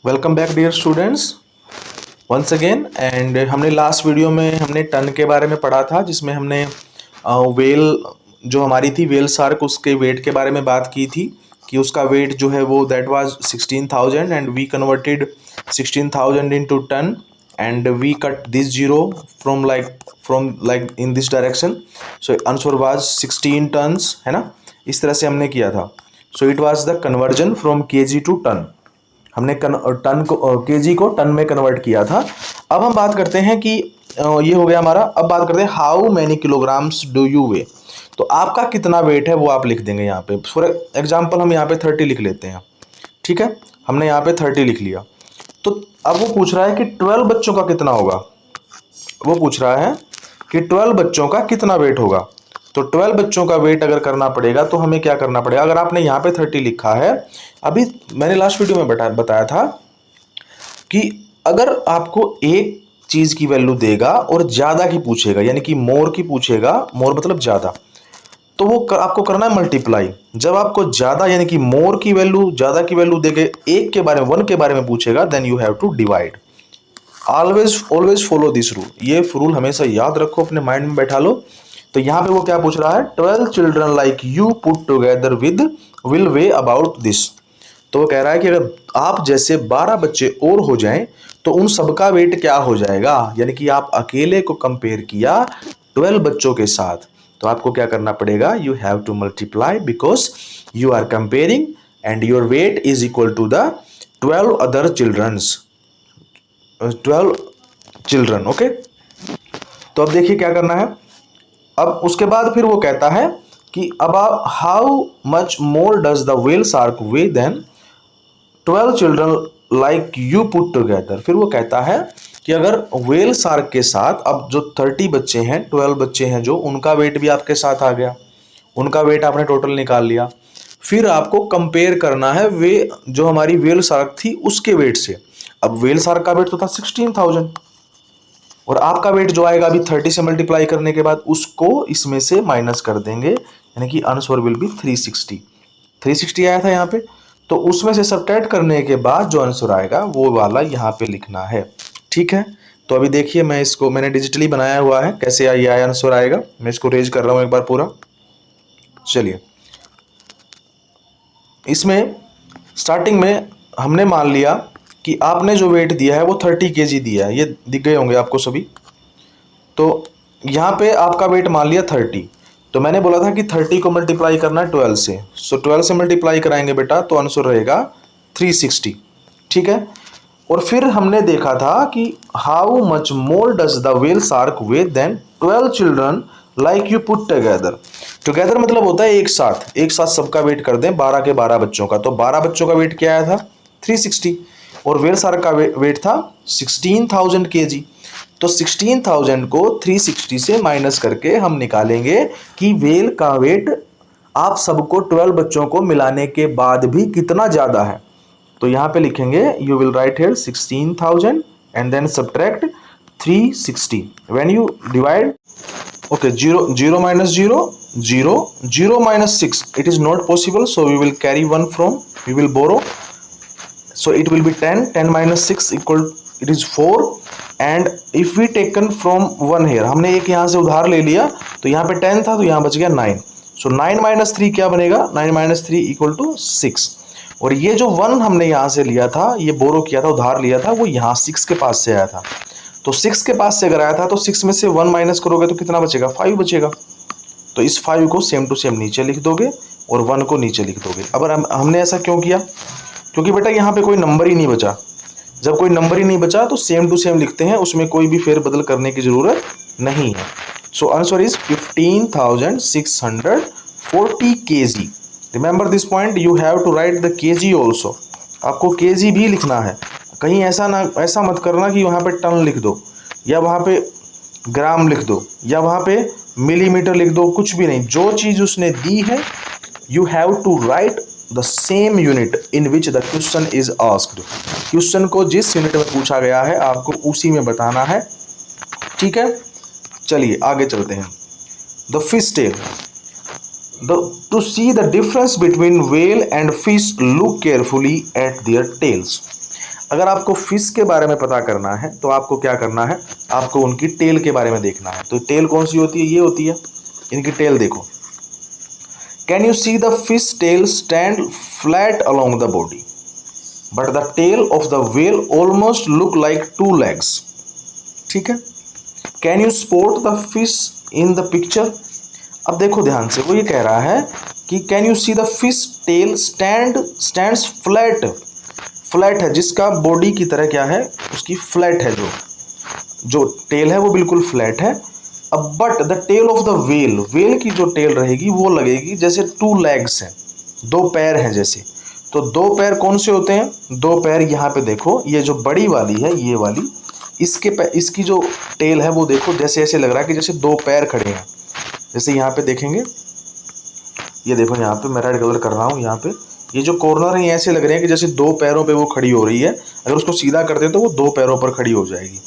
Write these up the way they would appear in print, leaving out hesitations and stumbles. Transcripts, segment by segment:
Welcome back dear students once again. And हमने last video में हमने टन के बारे में पढ़ा था, जिसमें हमने वेल जो हमारी थी वेल शार्क, उसके वेट के बारे में बात की थी कि उसका वेट जो है वो that was 16,000 and we converted 16,000 into ton and we cut this zero from like in this direction. So answer was 16 tons, है ना। इस तरह से हमने किया था। So it was the conversion from KG to ton. हमने टन को केजी को टन में कन्वर्ट किया था। अब हम बात करते हैं कि ये हो गया हमारा। अब बात करते हैं how many kilograms do you weigh. तो आपका कितना वेट है वो आप लिख देंगे यहाँ पे। फॉर एग्जांपल हम यहाँ पे 30 लिख लेते हैं, ठीक है। हमने यहाँ पे 30 लिख लिया। तो अब वो पूछ रहा है कि 12 बच्चों का कितना होगा। वो पूछ रहा है कि 12 बच्चों का कितना वेट होगा। तो 12 बच्चों का वेट अगर करना पड़ेगा तो हमें क्या करना पड़ेगा। अगर आपने यहाँ पे 30 लिखा है, अभी मैंने लास्ट वीडियो में बताया था कि अगर आपको एक चीज की वैल्यू देगा और ज्यादा की पूछेगा, यानी कि मोर की पूछेगा, मोर मतलब ज्यादा, तो वो आपको करना है मल्टीप्लाई। जब आपको ज्यादा यानी कि मोर की वैल्यू, ज्यादा की वैल्यू देके एक के बारे में, वन के बारे में पूछेगा, then you have to divide. Always always follow this rule. ये रूल हमेशा याद रखो, अपने माइंड में बैठा लो। तो यहाँ पे वो क्या पूछ रहा है, 12 children like you put together with will way about this. तो वो कह रहा है कि अगर आप जैसे 12 बच्चे और हो जाएं तो उन सबका वेट क्या हो जाएगा। यानी कि आप अकेले को कंपेयर किया 12 बच्चों के साथ, तो आपको क्या करना पड़ेगा, you have to multiply because you are comparing and your weight is equal to the 12 other childrens, 12 children. Okay, तो अब देखिए क्या करना है। अब उसके बाद फिर वो कहता है कि अब how much more does the whale shark weigh than 12 children like you put together. फिर वो कहता है कि अगर व्हेल शार्क के साथ अब जो 30 बच्चे हैं, 12 बच्चे हैं जो, उनका वेट भी आपके साथ आ गया, उनका वेट आपने टोटल निकाल लिया। फिर आपको कंपेयर करना है वे जो हमारी व्हेल शार्क थी उसके वेट से। अब व्हेल शार्क का वेट तो था 16,000 और आपका वेट जो आएगा अभी 30 से मल्टीप्लाई करने के बाद उसको इसमें से माइनस कर देंगे, यानी कि आंसर विल बी 360 आया था यहाँ पे। तो उसमें से सब्ट्रैक्ट करने के बाद जो आंसर आएगा वो वाला यहाँ पे लिखना है, ठीक है। तो अभी देखिए, मैंने डिजिटली बनाया हुआ है, कैसे ये आंसर आएगा। मैं इसको रेज कर रहा हूँ एक बार पूरा। चलिए, इसमें स्टार्टिंग में हमने मान लिया कि आपने जो वेट दिया है वो 30 kg दिया है, ये दिख गए होंगे आपको सभी। तो यहाँ पे आपका वेट मान लिया 30। तो मैंने बोला था कि 30 को मल्टीप्लाई करना है 12 से। सो 12 से मल्टीप्लाई कराएंगे बेटा तो आंसर रहेगा 360, ठीक है। और फिर हमने देखा था कि how much more does the whale shark weigh than 12 children like you put together. Together मतलब होता है एक साथ, एक साथ सबका वेट कर दें 12 के 12 बच्चों का। तो 12 बच्चों का वेट क्या आया था, 360, और व्हेल शार्क का वेट था 16,000 kg। तो 16,000 को 360 से माइनस करके हम निकालेंगे कि व्हेल का वेट आप सबको 12 बच्चों को मिलाने के बाद भी कितना ज्यादा है। तो यहाँ पे लिखेंगे, you will write here 16,000 and then subtract 360 when you divide. Okay, zero minus zero, zero minus 6, it is not possible, so we will carry one from, we will borrow, so it will be 10 minus 6 equal, it is 4, and if we taken from 1 here, हमने एक यहाँ से उधार ले लिया तो यहाँ पे 10 था तो यहाँ बच गया 9। so 9 minus 3 क्या बनेगा, 9 minus 3 equal to 6। और ये जो 1 हमने यहाँ से लिया था, ये बोरो किया था, उधार लिया था, वो यहाँ 6 के पास से आया था। तो 6 के पास से अगर आया था तो 6 में से 1 माइनस करोगे तो कितना बचेगा, 5 बचेगा। तो इस 5 को सेम टू सेम नीचे लिख दोगे और 1 को नीचे लिख दोगे। अब हमने ऐसा क्यों किया, क्योंकि बेटा यहाँ पे कोई नंबर ही नहीं बचा। जब कोई नंबर ही नहीं बचा तो सेम टू सेम लिखते हैं, उसमें कोई भी फेरबदल करने की जरूरत नहीं है। So answer is 15,640 kg। Remember this point, you have to write the kg also. आपको kg भी लिखना है। कहीं ऐसा मत करना कि वहाँ पे टन लिख दो या वहाँ पे ग्राम लिख दो या वहाँ पे मिलीमीटर लिख दो, कुछ भी नहीं। जो चीज़ उसने दी है you have to write the same unit in which the question is asked। Question को जिस यूनिट में पूछा गया है आपको उसी में बताना है, ठीक है। चलिए आगे चलते हैं। The fish tell, to see the difference between whale and fish look carefully at their tails। अगर आपको फिश के बारे में पता करना है तो आपको क्या करना है, आपको उनकी टेल के बारे में देखना है। तो टेल कौन सी होती है, ये होती है, इनकी टेल देखो। Can you see the fish tail stand flat along the body but the tail of the whale almost look like 2 legs। ठीक है। Can you spot the fish in the picture. अब देखो ध्यान से, वो ये कह रहा है कि can you see the fish tell stands flat. Flat है, जिसका बॉडी की तरह क्या है, उसकी फ्लैट है, जो टेल है वो बिल्कुल फ्लैट है। अब but the tail of the whale, whale की जो टेल रहेगी वो लगेगी जैसे 2 legs हैं, 2 पैर हैं जैसे। तो 2 पैर कौन से होते हैं, 2 पैर यहाँ पे देखो, ये जो बड़ी वाली है ये वाली, इसकी जो टेल है वो देखो, जैसे ऐसे लग रहा है कि जैसे 2 पैर खड़े हैं। जैसे यहाँ पे देखेंगे, ये देखो यहाँ पे मैं रेड कलर कर रहा हूँ, यहाँ पे ये जो कॉर्नर है ये ऐसे लग रहे हैं कि जैसे 2 पैरों पे वो खड़ी हो रही है। अगर उसको सीधा करते हैं तो वो 2 पैरों पर खड़ी हो जाएगी।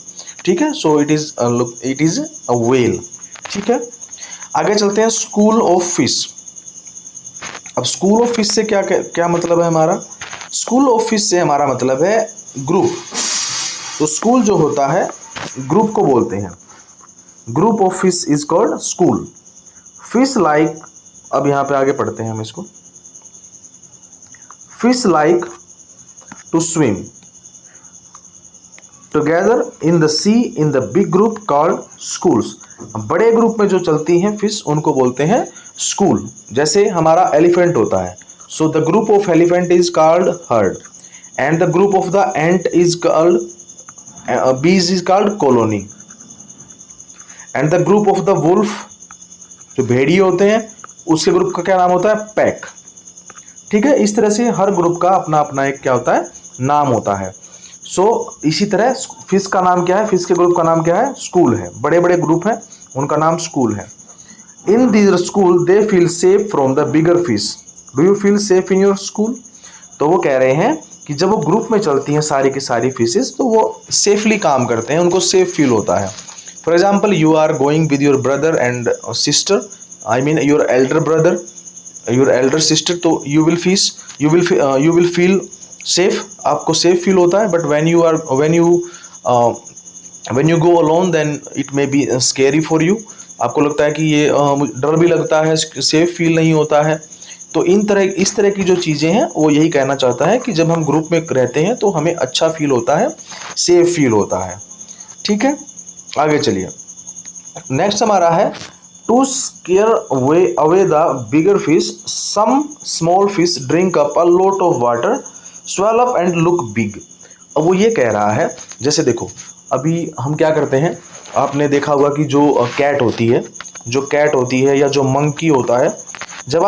ठीक है। So it is a whale. ठीक है। आगे चलते हैं, स्कूल ऑफ फिश। अब स्कूल ऑफ फिश से क्या मतलब है हमारा, स्कूल ऑफ फिश से हमारा मतलब है ग्रुप। तो स्कूल जो होता है ग्रुप को बोलते हैं, group of fish is called school. Fish like, अब यहाँ पे आगे पढ़ते हैं हम इसको, fish like to swim together in the sea in the big group called schools. बड़े ग्रुप में जो चलती हैं फिश उनको बोलते हैं स्कूल। जैसे हमारा एलिफेंट होता है, so the group of elephant is called herd and the group of the ant is called bees is called colony and the group of the wolf, जो भेड़िए होते हैं उसके ग्रुप का क्या नाम होता है, पैक। ठीक है। इस तरह से हर ग्रुप का अपना अपना एक क्या होता है, नाम होता है। सो इसी तरह फिश का नाम क्या है, फिश के ग्रुप का नाम क्या है, स्कूल है। बड़े बड़े ग्रुप हैं उनका नाम स्कूल है। In this school they feel safe from the bigger fish. Do you feel safe in your school. तो वो कह रहे हैं कि जब वो ग्रुप में चलती हैं सारी की सारी फिशेस तो वो सेफली काम करते हैं, उनको सेफ फील होता है। For example, you are going with your brother and sister, I mean your elder brother, your elder sister, तो यू विल फील सेफ, आपको सेफ फील होता है। But when you go alone then it may be scary for you, आपको लगता है कि ये डर भी लगता है, सेफ फील नहीं होता है। तो इस तरह की जो चीज़ें हैं वो यही कहना चाहता है कि जब हम ग्रुप में रहते हैं तो हमें अच्छा फील होता है, सेफ फील होता है। ठीक है। आगे चलिए, नेक्स्ट हमारा है to scare away the bigger fish some small fish drink up a lot of water swell up and look big. अब वो ये कह रहा है, जैसे देखो अभी हम क्या करते हैं, आपने देखा होगा कि जो कैट होती है या जो मंकी होता है, जब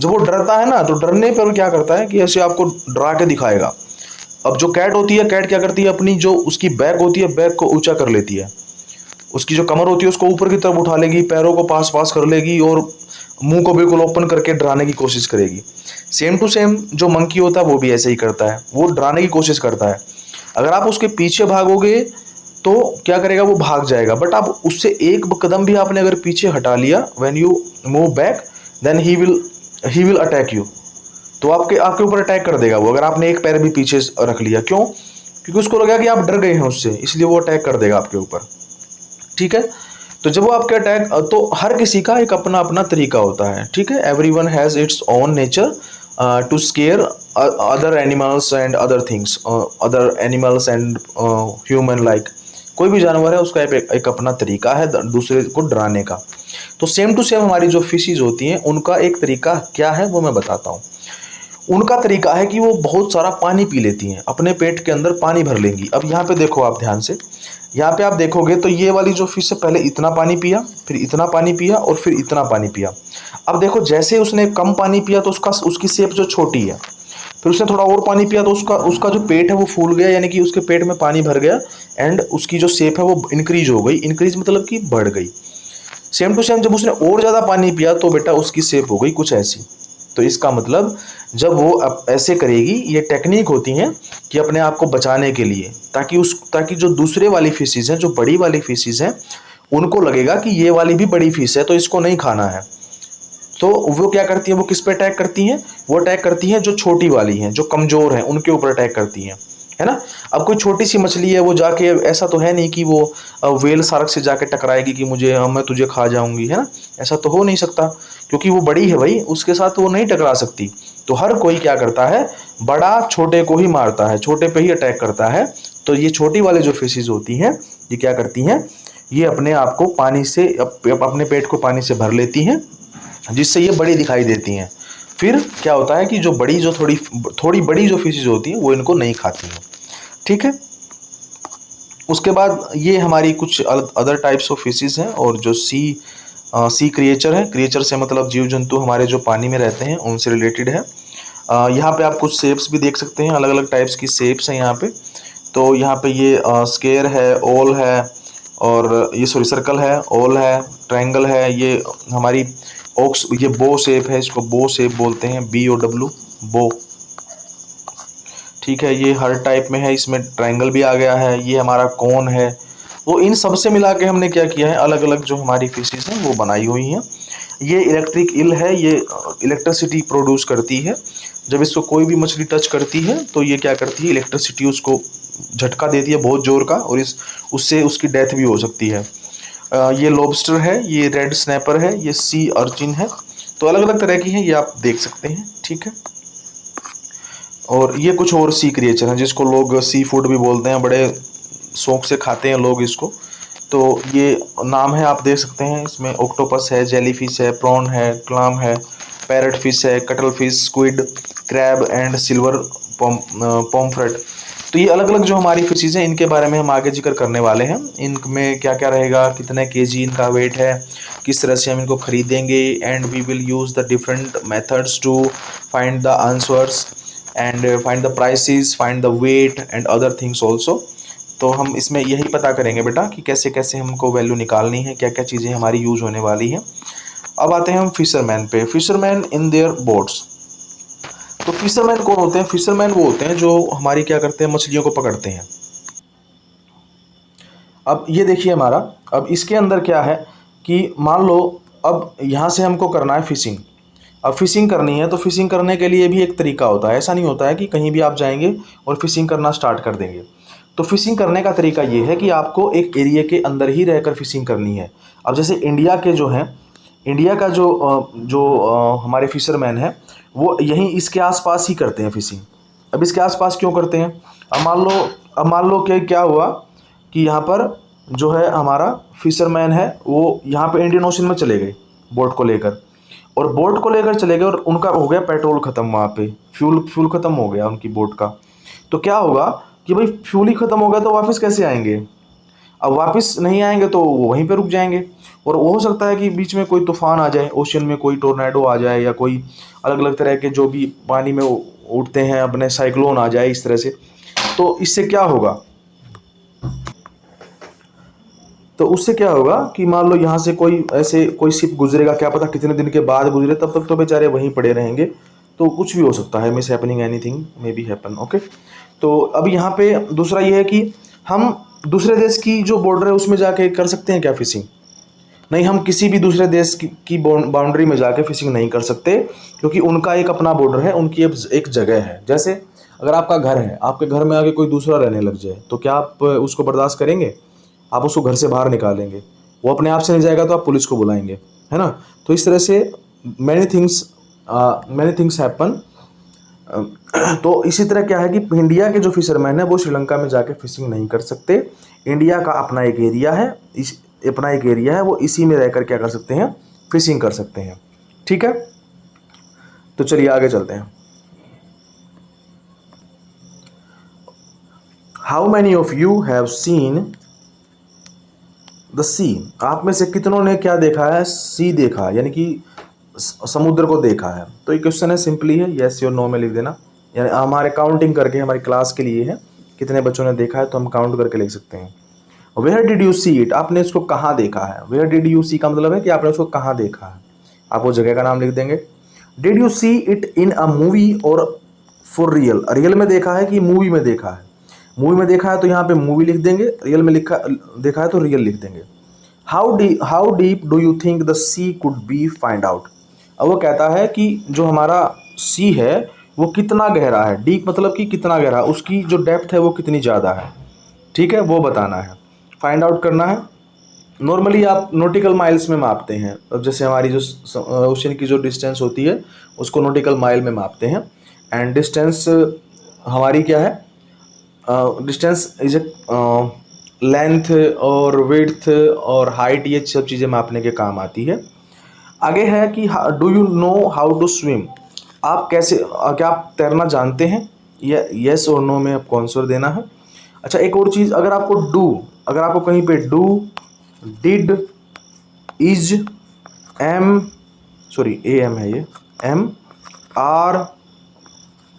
वो डरता है ना तो डरने पर क्या करता है कि ऐसे आपको डरा के दिखाएगा। अब जो कैट होती है, कैट क्या करती है, अपनी जो उसकी बैक होती है बैक को ऊंचा कर लेती है, उसकी जो कमर होती है उसको ऊपर की तरफ उठा लेगी, पैरों को पास कर लेगी और मुंह को बिल्कुल ओपन करके डराने की कोशिश करेगी। सेम टू सेम जो मंकी होता है वो भी ऐसे ही करता है, वो डराने की कोशिश करता है। अगर आप उसके पीछे भागोगे तो क्या करेगा, वो भाग जाएगा। बट आप उससे एक कदम भी आपने अगर पीछे हटा लिया, when you move back then he will attack you, तो आपके ऊपर अटैक कर देगा वो। अगर आपने एक पैर भी पीछे रख लिया, क्यों, क्योंकि उसको लगा कि आप डर गए हैं उससे, इसलिए वो अटैक कर देगा आपके ऊपर। ठीक है। तो जब वो आपके अटैक, तो हर किसी का एक अपना अपना तरीका होता है। ठीक है। Everyone has its own nature to scare other animals and other things, other animals and human like. कोई भी जानवर है उसका एक अपना तरीका है दूसरे को डराने का। तो सेम टू सेम हमारी जो फिशेज होती हैं उनका एक तरीका क्या है वो मैं बताता हूँ। उनका तरीका है कि वो बहुत सारा पानी पी लेती हैं, अपने पेट के अंदर पानी भर लेंगी। अब यहाँ पे देखो आप ध्यान से, यहाँ पे आप देखोगे तो ये वाली जो फिश है पहले इतना पानी पिया, फिर इतना पानी पिया और फिर इतना पानी पिया। अब देखो जैसे उसने कम पानी पिया तो उसकी शेप जो छोटी है, फिर उसने थोड़ा और पानी पिया तो उसका जो पेट है वो फूल गया, यानी कि उसके पेट में पानी भर गया एंड उसकी जो शेप है वो इंक्रीज हो गई। इंक्रीज मतलब कि बढ़ गई। सेम टू सेम जब उसने और ज़्यादा पानी पिया तो बेटा उसकी शेप हो गई कुछ ऐसी। तो इसका मतलब जब वो ऐसे करेगी, ये टेक्निक होती हैं कि अपने आप को बचाने के लिए, ताकि जो दूसरे वाली फिशेज हैं, जो बड़ी वाली फिशेज हैं, उनको लगेगा कि ये वाली भी बड़ी फिश है तो इसको नहीं खाना है। तो वो क्या करती हैं, वो किस पे अटैक करती हैं, वो अटैक करती हैं जो छोटी वाली हैं, जो कमज़ोर हैं, उनके ऊपर अटैक करती हैं, है ना। अब कोई छोटी सी मछली है, वो जाके, ऐसा तो है नहीं कि वो व्हेल शार्क से जाके टकराएगी कि मुझे मैं तुझे खा जाऊंगी, है ना। ऐसा तो हो नहीं सकता, क्योंकि वो बड़ी है भाई, उसके साथ वो नहीं टकरा सकती। तो हर कोई क्या करता है, बड़ा छोटे को ही मारता है, छोटे पे ही अटैक करता है। तो ये छोटी वाले जो फिशेज होती हैं, ये क्या करती हैं, ये अपने आप को पानी से, अपने पेट को पानी से भर लेती हैं, जिससे ये बड़ी दिखाई देती हैं। फिर क्या होता है कि जो बड़ी, जो थोड़ी बड़ी जो फिशेज होती हैं, वो इनको नहीं खाती हैं, ठीक है। उसके बाद ये हमारी कुछ अदर टाइप्स ऑफ फिशेज हैं, और जो सी क्रिएचर है, क्रिएचर से मतलब जीव जंतु हमारे जो पानी में रहते हैं, उनसे रिलेटेड है। यहाँ पे आप कुछ शेप्स भी देख सकते हैं, अलग अलग टाइप्स की शेप्स हैं यहाँ पे। तो यहाँ पे ये स्केयर है, ओल है, और ये सॉरी सर्कल है, ओल है, ट्रायंगल है, ये हमारी ऑक्स, ये बो शेप है, इसको बो शेप बोलते हैं, BOW, बो, ठीक है। ये हर टाइप में है, इसमें ट्रायंगल भी आ गया है, ये हमारा कोन है। तो इन सब से मिला के हमने क्या किया है, अलग अलग जो हमारी फिशेज हैं वो बनाई हुई हैं। ये इलेक्ट्रिक इल है, ये इलेक्ट्रिसिटी प्रोड्यूस करती है। जब इसको कोई भी मछली टच करती है तो ये क्या करती है, इलेक्ट्रिसिटी उसको झटका देती है बहुत जोर का, और उससे उसकी डेथ भी हो सकती है। ये लॉबस्टर है, ये रेड स्नैपर है, ये सी अर्चिन है। तो अलग अलग तरह की है, ये आप देख सकते हैं, ठीक है। और ये कुछ और सी क्रिएचर हैं, जिसको लोग सी फूड भी बोलते हैं, बड़े शौक से खाते हैं लोग इसको। तो ये नाम है, आप देख सकते हैं, इसमें ऑक्टोपस है, जेलीफिश है, प्रॉन है, क्लाम है, पैरट फिश है, cuttle fish, squid, crab and silver pomfret. तो ये अलग अलग जो हमारी फिशेज हैं, इनके बारे में हम आगे जिक्र करने वाले हैं। इनमें क्या क्या रहेगा, कितने केजी इनका वेट है, किस तरह से हम इनको खरीदेंगे, and we will use the different methods to find the answers and find the prices, find the weight and other things also. तो हम इसमें यही पता करेंगे बेटा कि कैसे कैसे हमको वैल्यू निकालनी है, क्या क्या चीज़ें हमारी यूज होने वाली हैं। अब आते हैं हम फिशरमैन पे, फिशरमैन इन देयर बोट्स। तो फिशरमैन कौन होते हैं, फिशरमैन वो होते हैं जो हमारी क्या करते हैं, मछलियों को पकड़ते हैं। अब ये देखिए हमारा, अब इसके अंदर क्या है कि मान लो अब यहाँ से हमको करना है फिशिंग। अब फिशिंग करनी है, तो फिशिंग करने के लिए भी एक तरीका होता है, ऐसा नहीं होता है कि कहीं भी आप जाएंगे और फिशिंग करना स्टार्ट कर देंगे। तो फिशिंग करने का तरीका ये है कि आपको एक एरिया के अंदर ही रहकर फिशिंग करनी है। अब जैसे इंडिया के जो हैं, इंडिया का जो हमारे फिशरमैन हैं, वो यहीं इसके आसपास ही करते हैं फिशिंग। अब इसके आसपास क्यों करते हैं, अब मान लो कि क्या हुआ कि यहाँ पर जो है हमारा फिशरमैन है, वो यहाँ पे इंडियन ओशन में चले गए बोट को लेकर, और बोट को लेकर चले गए, और उनका हो गया पेट्रोल ख़त्म, वहाँ पे फ्यूल ख़त्म हो गया उनकी बोट का। तो क्या होगा कि भाई फ्यूल ही ख़त्म हो गया, तो वापस कैसे आएंगे। अब वापस नहीं आएंगे तो वो वहीं पे रुक जाएंगे, और वो हो सकता है कि बीच में कोई तूफान आ जाए, ओशन में कोई टोर्नेडो आ जाए, या कोई अलग अलग तरह के जो भी पानी में उठते हैं अपने साइक्लोन आ जाए इस तरह से। तो इससे क्या होगा, तो उससे क्या होगा कि मान लो यहाँ से कोई ऐसे कोई शिप गुजरेगा, क्या पता कितने दिन के बाद गुजरे, तब तक तो बेचारे वहीं पड़े रहेंगे। तो कुछ भी हो सकता है, miss happening anything may be happen, okay. तो अब यहाँ पे दूसरा ये है कि हम दूसरे देश की जो बॉर्डर है उसमें जाके कर सकते हैं क्या फिशिंग, नहीं, हम किसी भी दूसरे देश की बाउंड्री में जाके फिशिंग नहीं कर सकते, क्योंकि उनका एक अपना बॉर्डर है, उनकी एक जगह है। जैसे अगर आपका घर है, आपके घर में आके कोई दूसरा रहने लग जाए, तो क्या आप उसको बर्दाश्त करेंगे, आप उसको घर से बाहर निकालेंगे, वो अपने आप से नहीं जाएगा तो आप पुलिस को बुलाएंगे, है ना। तो इस तरह से मैनी थिंग्स हैपन। तो इसी तरह क्या है कि इंडिया के जो फिशरमैन है वो श्रीलंका में जाके फिशिंग नहीं कर सकते। इंडिया का अपना एक एरिया है, वो इसी में रहकर क्या कर सकते हैं, फिशिंग कर सकते हैं, ठीक है। तो चलिए आगे चलते हैं। How many of you have seen the sea, आप में से कितनों ने क्या देखा है, सी देखा, यानी कि समुद्र को देखा है। तो ये क्वेश्चन है, सिंपली है, यस और नो में लिख देना, यानी हमारे काउंटिंग करके हमारी क्लास के लिए है, कितने बच्चों ने देखा है तो हम काउंट करके लिख सकते हैं। Where did you see it, आपने इसको कहाँ देखा है। वेयर डिड यू सी का मतलब है कि आपने उसको कहाँ देखा है, आप वो जगह का नाम लिख देंगे। Did you see it in a movie और फॉर रियल, रियल में देखा है कि मूवी में देखा है। मूवी में देखा है तो यहाँ पे मूवी लिख देंगे, रियल में देखा है तो रियल लिख देंगे। How deep do you think the sea could be find out, अब वो कहता है कि जो हमारा सी है वो कितना गहरा है, डीप मतलब कि कितना गहरा, उसकी जो डेप्थ है वो कितनी ज़्यादा है, ठीक है, वो बताना है, फाइंड आउट करना है। नॉर्मली आप नॉटिकल माइल्स में मापते हैं। अब जैसे हमारी जो ओशन की जो डिस्टेंस होती है उसको नॉटिकल माइल में मापते हैं। एंड डिस्टेंस हमारी क्या है, डिस्टेंस इज ए लेंथ और विड्थ और हाइट, ये सब चीज़ें मापने के काम आती है। आगे है कि do you know how to swim, आप कैसे, क्या आप तैरना जानते हैं, या येस और नो में आपको आंसर देना है। अच्छा, एक और चीज़, अगर आपको अगर आपको कहीं पे do, did, is, am, sorry A M है ये, am, are,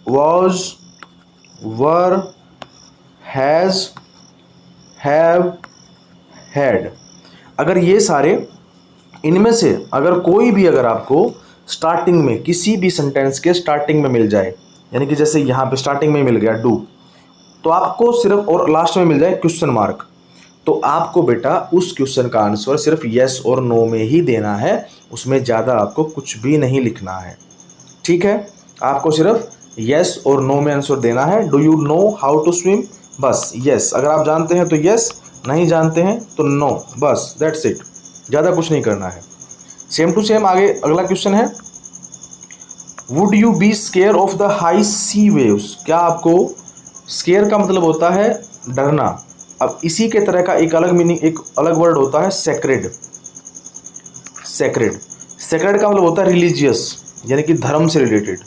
was, were, has, have, had, अगर ये सारे, इनमें से अगर कोई भी अगर आपको स्टार्टिंग में किसी भी सेंटेंस के स्टार्टिंग में मिल जाए, यानी कि जैसे यहाँ पे स्टार्टिंग में मिल गया डू, तो आपको सिर्फ, और लास्ट में मिल जाए क्वेश्चन मार्क, तो आपको बेटा उस क्वेश्चन का आंसर सिर्फ यस और नो में ही देना है, उसमें ज़्यादा आपको कुछ भी नहीं लिखना है, ठीक है। आपको सिर्फ यस और नो में आंसर देना है। Do you know how to swim, बस यस, अगर आप जानते हैं तो यस, नहीं जानते हैं तो नो, बस दैट्स इट, ज़्यादा कुछ नहीं करना है। सेम टू सेम आगे अगला क्वेश्चन है, would you be scare of the high sea waves, क्या आपको, स्केयर का मतलब होता है डरना, अब इसी के तरह का एक अलग मीनिंग, एक अलग वर्ड होता है सेक्रेड। सेक्रेड, सेक्रेड का मतलब होता है रिलीजियस, यानी कि धर्म से रिलेटेड।